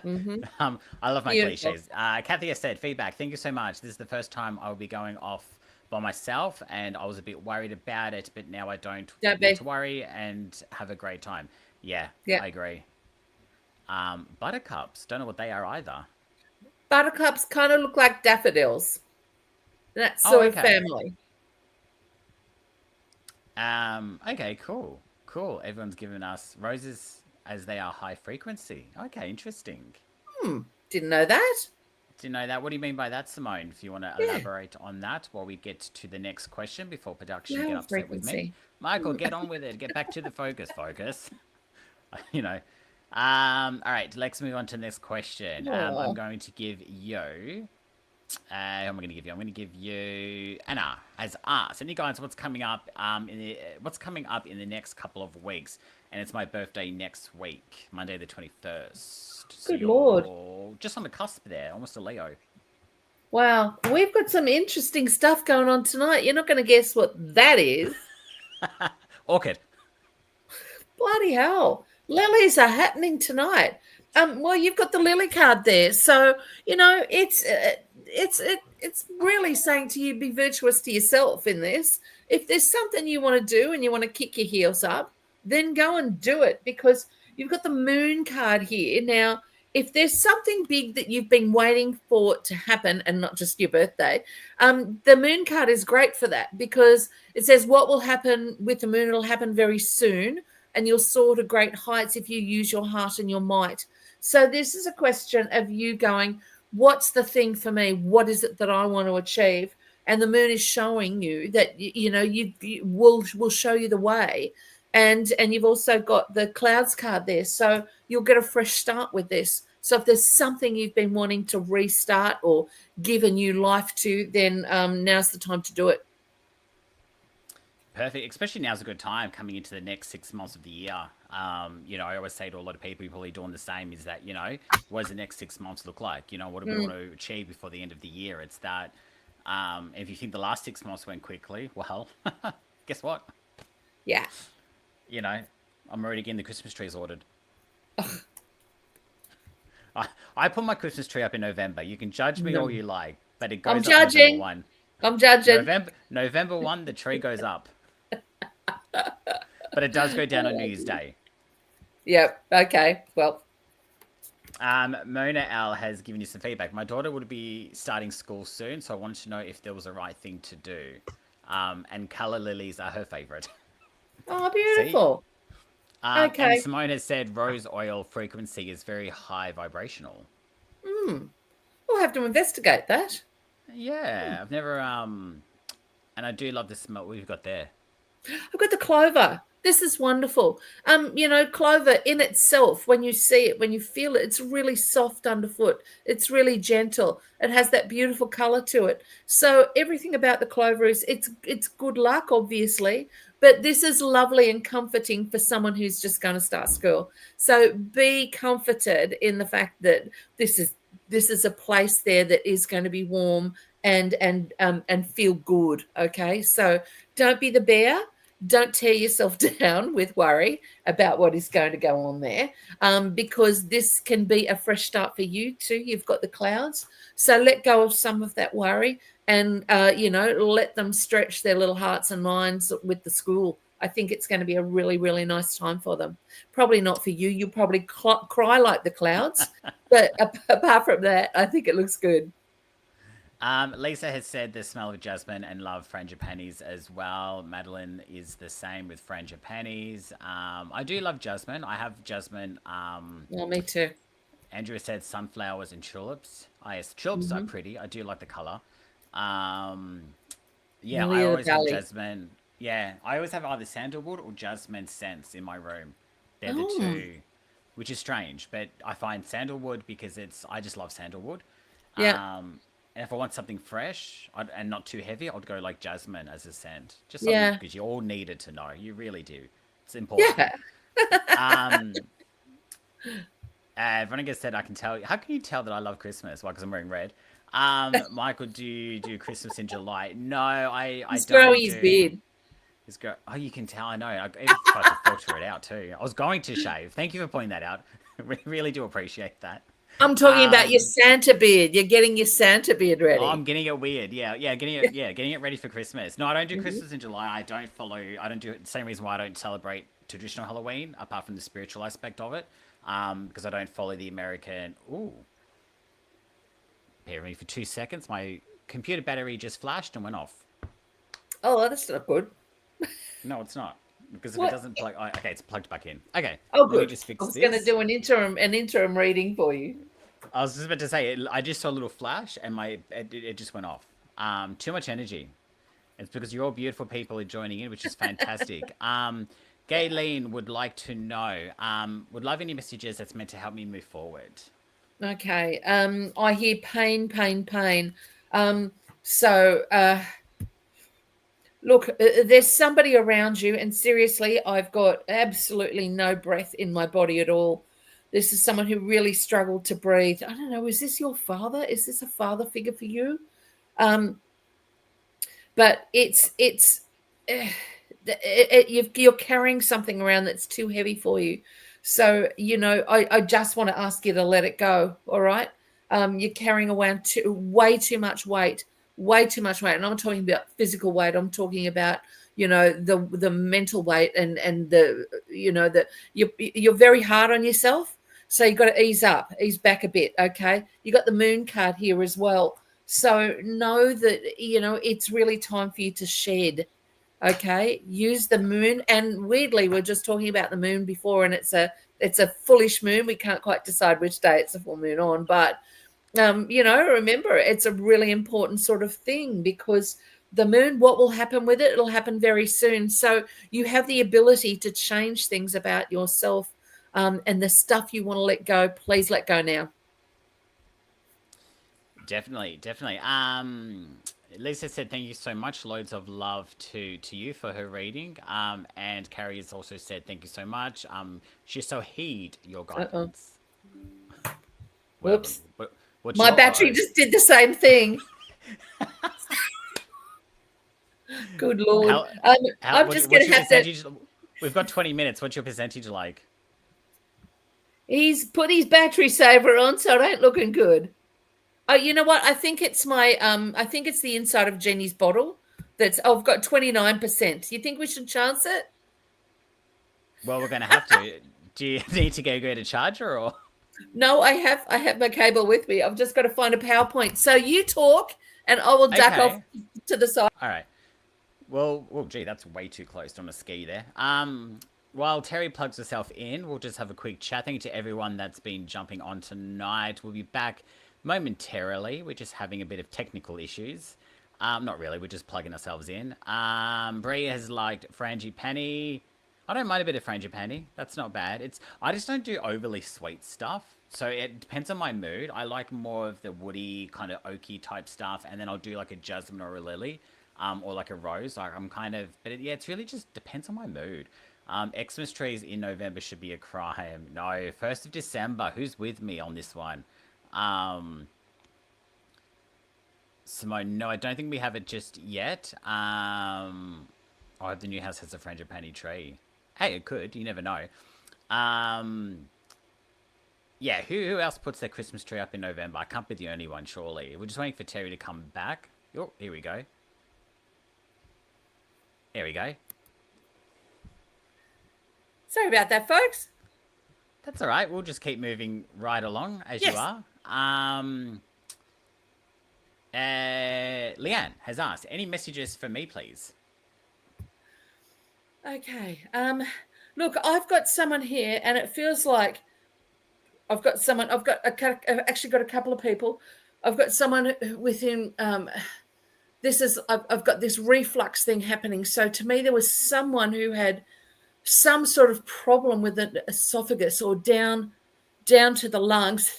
I love my cliches. Kathy has said, feedback. Thank you so much. This is the first time I will be going off by myself, and I was a bit worried about it, but now I don't need to worry and have a great time. Yeah. I agree. Buttercups. Don't know what they are either. Buttercups kind of look like daffodils. That sort of family. Okay, cool. Everyone's given us roses as they are high frequency. Okay, interesting. Didn't know that. What do you mean by that, Simone? If you want to elaborate on that while we get to the next question before production get upset with me. Michael, get on with it. Get back to the focus. All right, let's move on to the next question. I'm going to give you... I'm going to give you Anna has asked. And you guys, what's coming up in the next couple of weeks? And it's my birthday next week, Monday the 21st. So Good Lord. Just on the cusp there, almost a Leo. Wow. We've got some interesting stuff going on tonight. You're not going to guess what that is. Orchid. Bloody hell. Lilies are happening tonight. Well, you've got the lily card there. So, it's really saying to you, be virtuous to yourself in this. If there's something you want to do and you want to kick your heels up, then go and do it, because you've got the moon card here. Now, if there's something big that you've been waiting for to happen, and not just your birthday, the moon card is great for that, because it says what will happen with the moon. It'll happen very soon, and you'll soar to great heights if you use your heart and your might. So this is a question of you going, what's the thing for me? What is it that I want to achieve? And the moon is showing you that, you will show you the way. And you've also got the clouds card there. So you'll get a fresh start with this. So if there's something you've been wanting to restart or give a new life to, then now's the time to do it. Perfect. Especially now's a good time coming into the next 6 months of the year. I always say to a lot of people, you're probably doing the same, is that, what does the next 6 months look like? What do we want to achieve before the end of the year? It's that if you think the last 6 months went quickly, well, guess what? Yeah. I'm already getting the Christmas trees ordered. I put my Christmas tree up in November. You can judge me all you like, but it goes I'm up judging. November 1. I'm judging. November 1, the tree goes up. But it does go down on New Year's Day. Yep. Okay. Well. Mona Al has given you some feedback. My daughter would be starting school soon, so I wanted to know if there was a right thing to do. And colour lilies are her favourite. Oh, beautiful. Okay. And Simone has said rose oil frequency is very high vibrational. We'll have to investigate that. Yeah, I've never and I do love the smell we've got there. I've got the clover. This is wonderful. Clover in itself, when you see it, when you feel it, it's really soft underfoot. It's really gentle. It has that beautiful color to it. So everything about the clover is it's good luck, obviously, but this is lovely and comforting for someone who's just going to start school. So be comforted in the fact that this is a place there that is going to be warm and feel good. Okay, so don't be the bear. Don't tear yourself down with worry about what is going to go on there, because this can be a fresh start for you too. You've got the clouds, so let go of some of that worry and let them stretch their little hearts and minds with the school. I think it's going to be a really, really nice time for them. Probably not for you. You'll probably cry like the clouds, but apart from that, I think it looks good. Lisa has said the smell of jasmine and love frangipanis as well. Madeline is the same with frangipanis. I do love jasmine. I have jasmine. Well, me too. Andrew said sunflowers and tulips. Yes, tulips are pretty. I do like the color. I always have jasmine. Yeah, I always have either sandalwood or jasmine scents in my room. They're the two, which is strange. But I find sandalwood because I just love sandalwood. Yeah. And if I want something fresh and not too heavy, I'd go like jasmine as a scent. Just something because you all needed to know. You really do. It's important. Yeah. Veronica said, I can tell you. How can you tell that I love Christmas? Well, because I'm wearing red. Michael, do you do Christmas in July? No, I He's don't. growing his beard. Oh, you can tell. I know. I even tried to filter it out too. I was going to shave. Thank you for pointing that out. We really do appreciate that. I'm talking about your Santa beard. You're getting your Santa beard ready. Oh, I'm getting it weird. Getting it ready for Christmas. No, I don't do Christmas in July. I don't do it. The same reason why I don't celebrate traditional Halloween, apart from the spiritual aspect of it, because I don't follow the American. Ooh. Bear with me for 2 seconds. My computer battery just flashed and went off. Oh, that's not good. No, it's not. Because if it doesn't plug, okay, it's plugged back in. Okay. Oh, good. Just fix I was going to do an interim reading for you. I was just about to say, I just saw a little flash and it just went off. Too much energy. It's because you're all beautiful people are joining in, which is fantastic. Gayleen would like to know, would love any messages that's meant to help me move forward. Okay. I hear pain. Look, there's somebody around you, and seriously, I've got absolutely no breath in my body at all. This is someone who really struggled to breathe. I don't know, is this your father? Is this a father figure for you? But you're carrying something around that's too heavy for you. So, I just want to ask you to let it go, all right? You're carrying around way too much weight. And I'm not talking about physical weight. I'm talking about, the mental weight and you're very hard on yourself. So you've got to ease back a bit. Okay. You got the moon card here as well. So know that, it's really time for you to shed. Okay. Use the moon. And weirdly, we're just talking about the moon before, and it's a foolish moon. We can't quite decide which day it's a full moon on, but remember, it's a really important sort of thing, because the moon, what will happen with it? It'll happen very soon. So you have the ability to change things about yourself. and the stuff you want to let go, please let go now. Definitely. Lisa said, thank you so much. Loads of love to you for her reading. And Carrie has also said, thank you so much. She so heed your guidance. Whoops. What's my battery just did the same thing. Good Lord. I'm just going to have to... We've got 20 minutes. What's your percentage like? He's put his battery saver on, so it ain't looking good. Oh, you know what? I think it's I think it's the inside of Jenny's bottle. I've got 29%. You think we should chance it? Well, we're going to have to. Do you need to go get a charger or? No, I have my cable with me. I've just got to find a PowerPoint. So you talk, and I will duck off to the side. All right. Well, gee, that's way too close on a ski there. While Terri plugs herself in, we'll just have a quick chat. Thank you to everyone that's been jumping on tonight. We'll be back momentarily. We're just having a bit of technical issues. Not really. We're just plugging ourselves in. Brie has liked Frangipani. I don't mind a bit of Frangipani. That's not bad. I just don't do overly sweet stuff. So it depends on my mood. I like more of the woody, kind of oaky type stuff. And then I'll do like a jasmine or a lily. Or like a rose. Like I'm kind of... But it's really just depends on my mood. Xmas trees in November should be a crime. No, 1st of December. Who's with me on this one? Simone, no, I don't think we have it just yet. The new house has a frangipani tree. Hey, it could. You never know. Yeah, who else puts their Christmas tree up in November? I can't be the only one, surely. We're just waiting for Terri to come back. Oh, here we go. There we go. Sorry about that, folks. That's all right. We'll just keep moving right along as you are. Leanne has asked, any messages for me, please? Okay. Look, I've got someone here, and it feels like I've actually got a couple of people. I've got someone within. I've got this reflux thing happening. So to me, there was someone who had some sort of problem with the esophagus or down to the lungs.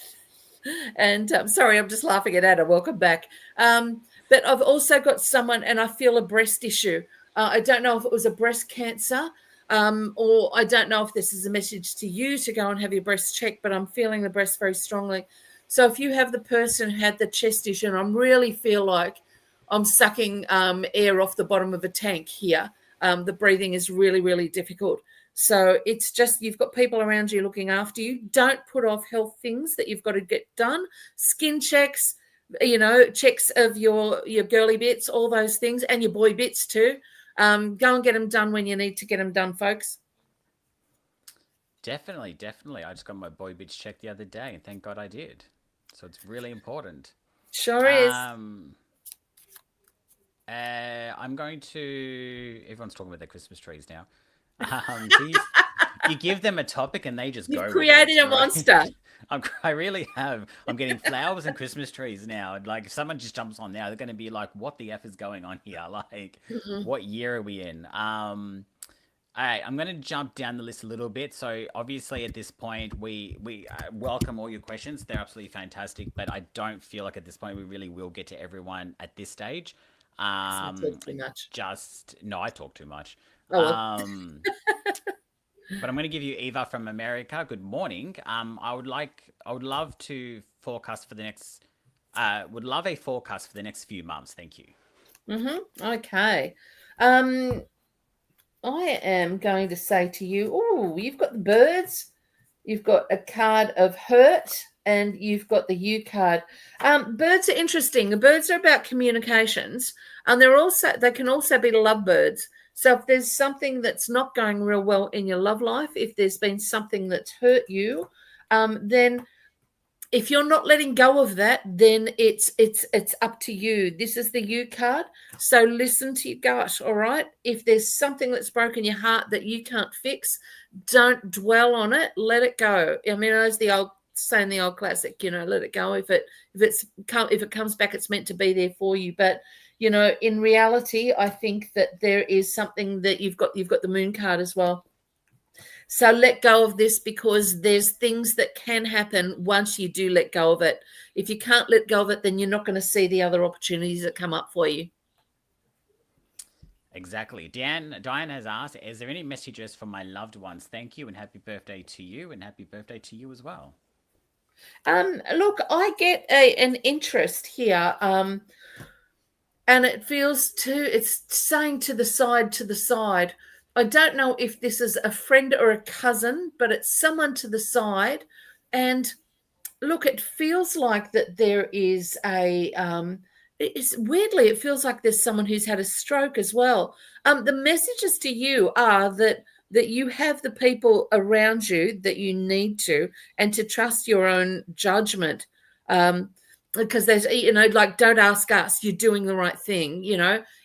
And sorry, I'm just laughing at Anna. Welcome back. But I've also got someone, and I feel a breast issue. I don't know if it was a breast cancer, or I don't know if this is a message to you to go and have your breast checked, but I'm feeling the breast very strongly. So if you have the person who had the chest issue, and I really feel like I'm sucking air off the bottom of a tank here, the breathing is really, really difficult. So it's just, you've got people around you looking after you. Don't put off health things that you've got to get done. Skin checks, checks of your girly bits, all those things, and your boy bits too. Go and get them done when you need to get them done, folks. Definitely. I just got my boy bits checked the other day, and thank God I did. So it's really important. Sure is. I'm going to... Everyone's talking about their Christmas trees now. You give them a topic and they just go. You've created a monster. I really have. I'm getting flowers and Christmas trees now. Like, if someone just jumps on now, they're going to be like, what the F is going on here? Like, what year are we in? All right, I'm going to jump down the list a little bit. So obviously at this point, we welcome all your questions. They're absolutely fantastic. But I don't feel like at this point we really will get to everyone at this stage. I talk too much. I talk too much. Oh, well. But I'm going to give you Eva from America. Good morning. I would love to forecast for the next. Would love a forecast for the next few months. Thank you. Okay. I am going to say to you, you've got the birds, you've got a card of hurt, and you've got the U card. Birds are interesting. The birds are about communications, and they can also be lovebirds. So if there's something that's not going real well in your love life, if there's been something that's hurt you, then if you're not letting go of that, then it's up to you. This is the U card. So listen to your gut, all right? If there's something that's broken your heart that you can't fix, don't dwell on it. Let it go. I mean, as the old saying, the old classic, let it go. If it comes back, it's meant to be there for you. But in reality, I think that there is something that you've got the moon card as well. So let go of this, because there's things that can happen once you do let go of it. If you can't let go of it, then you're not going to see the other opportunities that come up for you. Exactly. Diane has asked, is there any messages for my loved ones? Thank you and happy birthday to you, and happy birthday to you as well. Look, I get an interest here. And it feels it's saying to the side. I don't know if this is a friend or a cousin, but it's someone to the side. And look, it feels like that there is it's weirdly, it feels like there's someone who's had a stroke as well. The messages to you are that you have the people around you that you need to, and to trust your own judgment. Because there's, like, don't ask us, you're doing the right thing.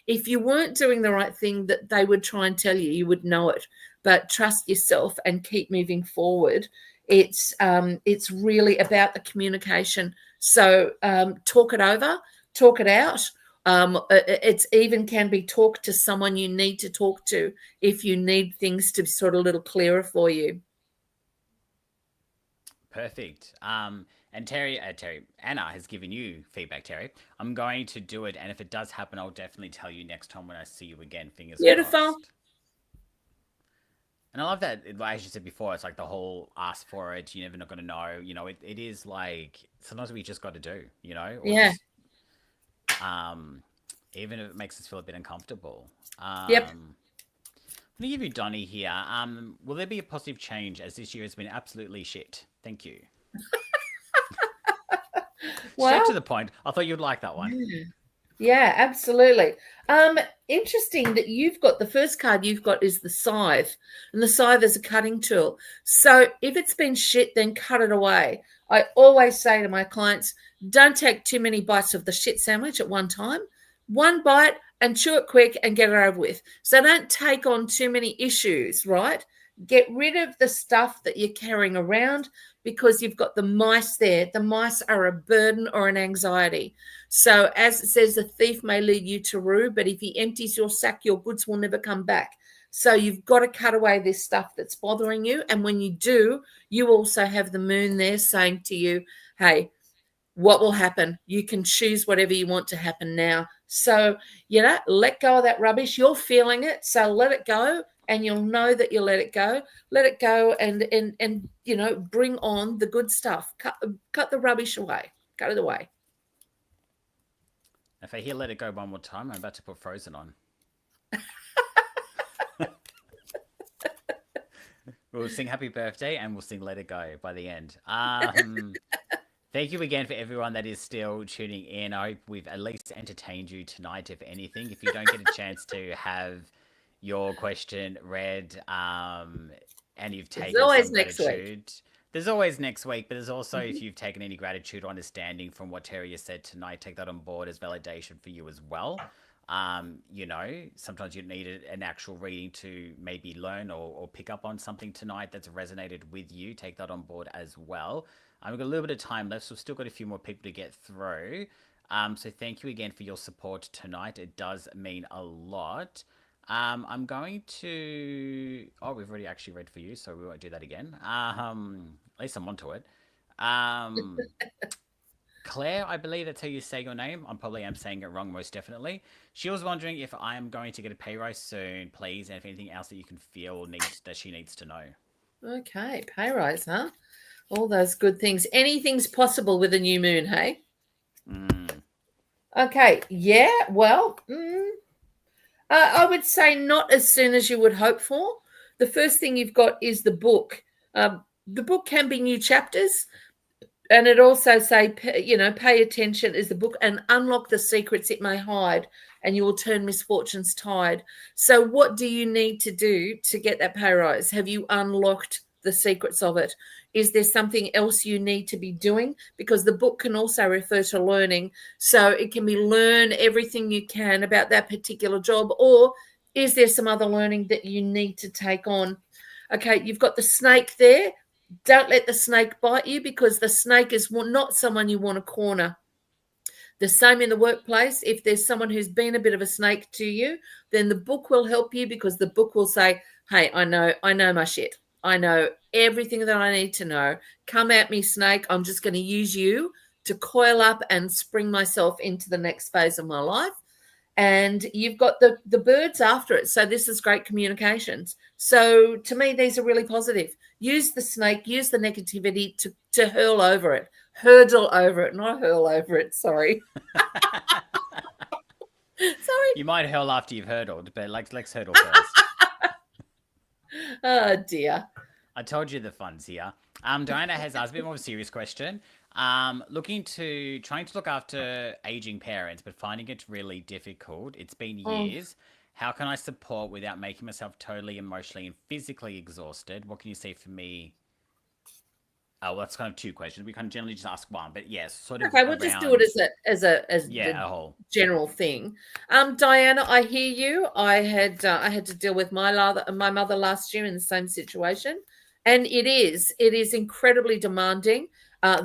If you weren't doing the right thing, that they would try and tell you, you would know it. But trust yourself and keep moving forward. It's really about the communication. So talk it over, talk it out. It's even can be talk to someone you need to talk to if you need things to be sort of a little clearer for you. Perfect. And Anna has given you feedback, Terri. I'm going to do it, and if it does happen, I'll definitely tell you next time when I see you again. Fingers Beautiful. crossed. And I love that, as you said before, it's like the whole ask for it. You're never not going to know. It is like sometimes we just got to do, or yeah. Just, even if it makes us feel a bit uncomfortable. Yep. I'm going to give you Donnie here. Will there be a positive change, as this year has been absolutely shit? Thank you. Straight to the point. I thought you'd like that one. Yeah, absolutely. Interesting that you've got, the first card you've got is the scythe, and the scythe is a cutting tool. So if it's been shit, then cut it away. I always say to my clients, don't take too many bites of the shit sandwich at one time. One bite and chew it quick and get it over with. So don't take on too many issues, right? Get rid of the stuff that you're carrying around, because you've got the mice there. The mice are a burden or an anxiety. So as it says, the thief may lead you to rue, but if he empties your sack, your goods will never come back. So you've got to cut away this stuff that's bothering you. And when you do, you also have the moon there saying to you, hey, what will happen? You can choose whatever you want to happen now. So, let go of that rubbish. You're feeling it, so let it go, and you'll know that you let it go. Let it go and bring on the good stuff. Cut the rubbish away. Cut it away. If I hear let it go one more time, I'm about to put Frozen on. We'll sing happy birthday and we'll sing let it go by the end. Thank you again for everyone that is still tuning in. I hope we've at least entertained you tonight, if anything. If you don't get a chance to have your question read, and you've taken some gratitude, there's always next week, but there's also, if you've taken any gratitude or understanding from what Terri has said tonight, take that on board as validation for you as well. Sometimes you need an actual reading to maybe learn or pick up on something tonight that's resonated with you. Take that on board as well. We've got a little bit of time left, so we've still got a few more people to get through. So thank you again for your support tonight. It does mean a lot. I'm going to... Oh, we've already actually read for you, so we won't do that again. At least I'm onto it. Claire, I believe that's how you say your name. I probably am saying it wrong, most definitely. She was wondering if I am going to get a pay rise soon, please, and if anything else that you can feel that she needs to know. Okay, pay rise, huh? All those good things. Anything's possible with a new moon, hey? Okay, yeah, well, I would say not as soon as you would hope for. The first thing you've got is the book. The book can be new chapters, and it also say, pay attention is the book, and unlock the secrets it may hide, and you will turn misfortune's tide. So what do you need to do to get that pay rise? Have you unlocked the secrets of it? Is there something else you need to be doing? Because the book can also refer to learning. So it can be learn everything you can about that particular job, or is there some other learning that you need to take on? Okay, you've got the snake there. Don't let the snake bite you, because the snake is not someone you want to corner. The same in the workplace. If there's someone who's been a bit of a snake to you, then the book will help you, because the book will say, hey, I know my shit. I know everything that I need to know. Come at me, snake. I'm just going to use you to coil up and spring myself into the next phase of my life. And you've got the birds after it. So this is great communications. So to me, these are really positive. Use the snake, use the negativity to hurl over it, hurdle over it, not hurl over it. Sorry. Sorry. You might hurl after you've hurdled, but let's hurdle first. Oh dear. I told you the fun's here. Diana has asked a bit more of a serious question. Trying to look after aging parents, but finding it really difficult. It's been years. How can I support without making myself totally emotionally and physically exhausted? What can you say for me? Oh, well, that's kind of two questions. We can generally just ask one, but yes, sort of. Okay, we'll just do it as a whole general thing. Diana, I hear you. I had to deal with my mother last year in the same situation, and it is incredibly demanding.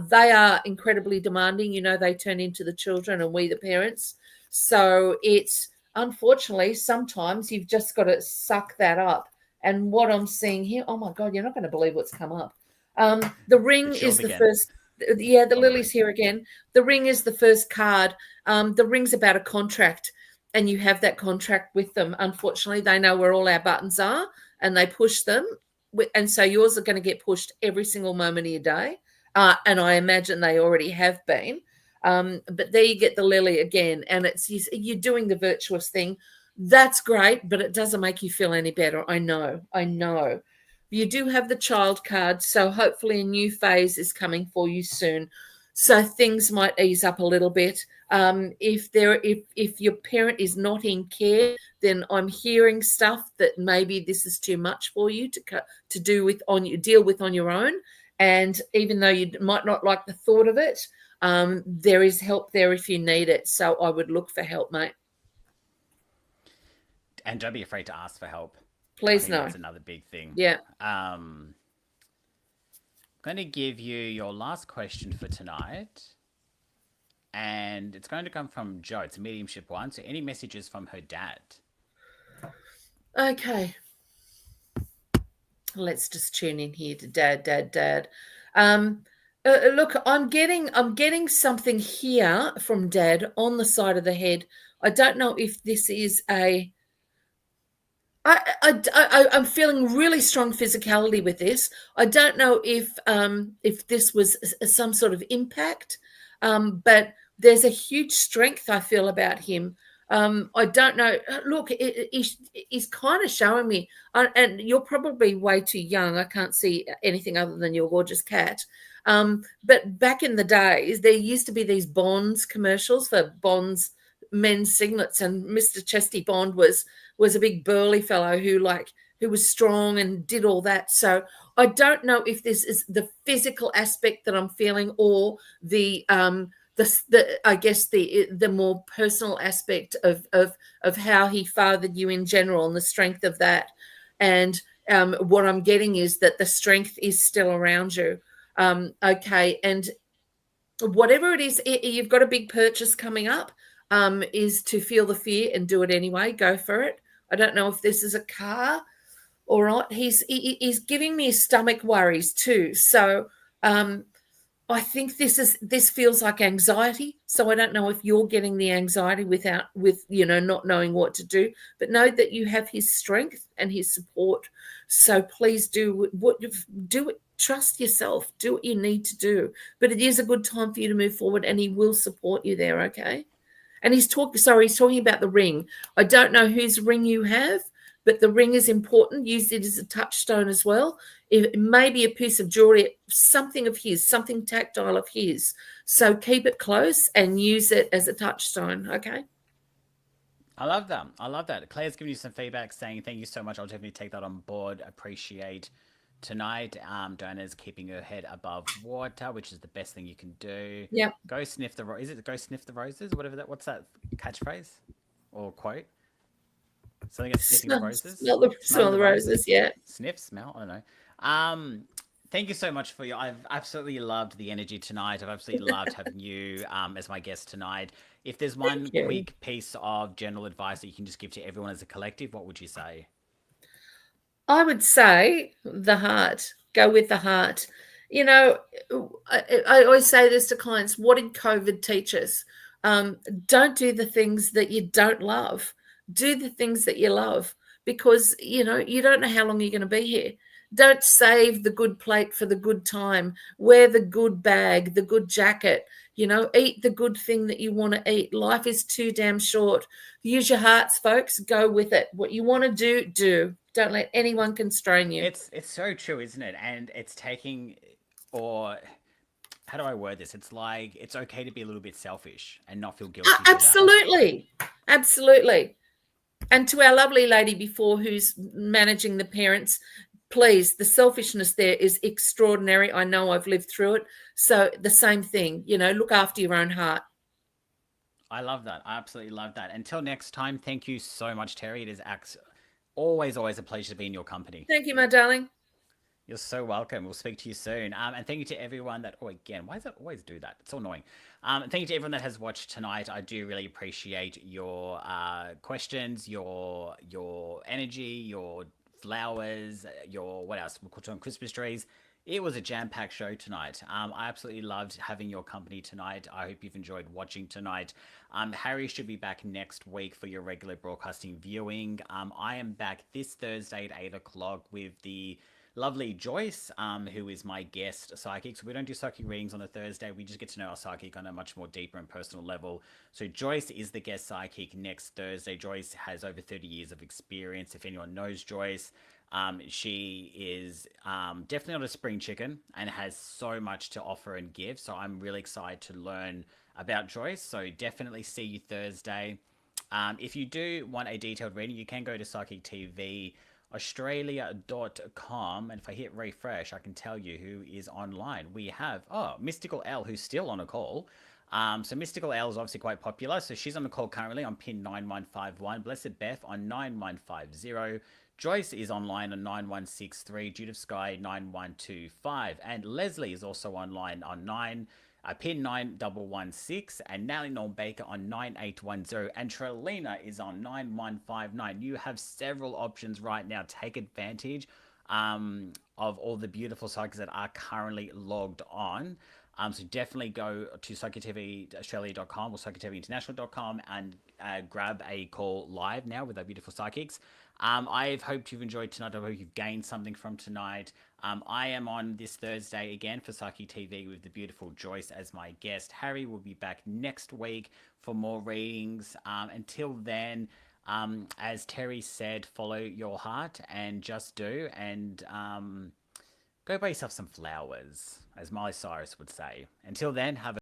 They are incredibly demanding. You know, they turn into the children, and we the parents. So it's unfortunately sometimes you've just got to suck that up. And what I'm seeing here, oh my God, you're not going to believe what's come up. The ring is the first. Yeah, the lily's here again. The ring is the first card. The ring's about a contract, and you have that contract with them. Unfortunately, they know where all our buttons are, and they push them. And so yours are going to get pushed every single moment of your day. And I imagine they already have been. But there you get the lily again, and you're doing the virtuous thing. That's great, but it doesn't make you feel any better. I know. You do have the child card, so hopefully a new phase is coming for you soon. So things might ease up a little bit. If your parent is not in care, then I'm hearing stuff that maybe this is too much for you to deal with on your own. And even though you might not like the thought of it, there is help there if you need it. So I would look for help, mate. And don't be afraid to ask for help. Please no. That's another big thing. Yeah. I'm going to give you your last question for tonight. And it's going to come from Jo. It's a mediumship one. So any messages from her dad? Okay. Let's just tune in here to dad. Look, I'm getting something here from dad on the side of the head. I don't know if this is I'm feeling really strong physicality with this. I don't know if this was some sort of impact, but there's a huge strength I feel about him. I don't know. Look, he's kind of showing me, and you're probably way too young. I can't see anything other than your gorgeous cat. But back in the days, there used to be these Bonds commercials for Bonds men's singlets, and Mr. Chesty Bond was a big burly fellow who was strong and did all that. So I don't know if this is the physical aspect that I'm feeling, or the I guess the more personal aspect of how he fathered you in general and the strength of that. And what I'm getting is that the strength is still around you. Okay, and whatever it is, you've got a big purchase coming up. Is to feel the fear and do it anyway. Go for it. I don't know if this is a car or not. He's giving me stomach worries too. So I think this feels like anxiety. So I don't know if you're getting the anxiety with not knowing what to do, but know that you have his strength and his support. So please do it. Trust yourself. Do what you need to do. But it is a good time for you to move forward, and he will support you there. Okay. And he's talking about the ring. I don't know whose ring you have, but the ring is important. Use it as a touchstone as well. It may be a piece of jewelry, something of his, something tactile of his. So keep it close and use it as a touchstone, okay? I love that. Claire's giving you some feedback saying thank you so much. I'll definitely take that on board. Appreciate tonight. Diana's keeping her head above water, which is the best thing you can do. Yeah. Go sniff the go sniff the roses, whatever that. What's that catchphrase or quote? Something about sniffing the roses. Smell the roses. Yeah. Sniff, smell. I don't know. Thank you so much for I've absolutely loved the energy tonight. I've absolutely loved having you as my guest tonight. If there's one quick piece of general advice that you can just give to everyone as a collective, what would you say? I would say the heart. Go with the heart. You know, I always say this to clients. What did COVID teach us? Don't do the things that you don't love. Do the things that you love, because you don't know how long you're going to be here. Don't save the good plate for the good time. Wear the good bag, the good jacket. Eat the good thing that you want to eat. Life is too damn short. Use your hearts, folks. Go with it. What you want to do, do. Don't let anyone constrain you. It's so true, isn't it? And it's taking, or how do I word this? It's like it's okay to be a little bit selfish and not feel guilty for that. Absolutely. Absolutely. And to our lovely lady before who's managing the parents, please, the selfishness there is extraordinary. I know, I've lived through it. So the same thing, look after your own heart. I love that. I absolutely love that. Until next time, thank you so much, Terri. It is always a pleasure to be in your company. Thank you, my darling. You're so welcome. We'll speak to you soon. And thank you to everyone that, oh, again, why does it always do that? It's so annoying. And thank you to everyone that has watched tonight. I do really appreciate your questions, your energy, your flowers, your, what else? We'll put on Christmas trees. It was a jam-packed show tonight. I absolutely loved having your company tonight. I hope you've enjoyed watching tonight. Harry should be back next week for your regular broadcasting viewing. I am back this Thursday at 8 o'clock with the lovely Joyce, who is my guest psychic. So we don't do psychic readings on a Thursday. We just get to know our psychic on a much more deeper and personal level. So Joyce is the guest psychic next Thursday. Joyce has over 30 years of experience. If anyone knows Joyce, she is definitely not a spring chicken and has so much to offer and give. So I'm really excited to learn about Joyce. So definitely see you Thursday. If you do want a detailed reading, you can go to Psychic TV Australia.com, and if I hit refresh, I can tell you who is online. We have, Mystical L, who's still on a call. So Mystical L is obviously quite popular, so she's on the call currently on pin 9151. Blessed Beth on 9150. Joyce is online on 9163. Judith Sky 9125. And Leslie is also online on pin 9116, and Nally Norm Baker on 9810, and Trelina is on 9159. You have several options right now. Take advantage of all the beautiful psychics that are currently logged on. So definitely go to psychictvaustralia.com or psychictvinternational.com and grab a call live now with our beautiful psychics. I've hoped you've enjoyed tonight. I hope you've gained something from tonight. I am on this Thursday again for Psychic TV with the beautiful Joyce as my guest. Harry will be back next week for more readings. Until then, as Terri said, follow your heart and just do. And go buy yourself some flowers, as Miley Cyrus would say. Until then, have a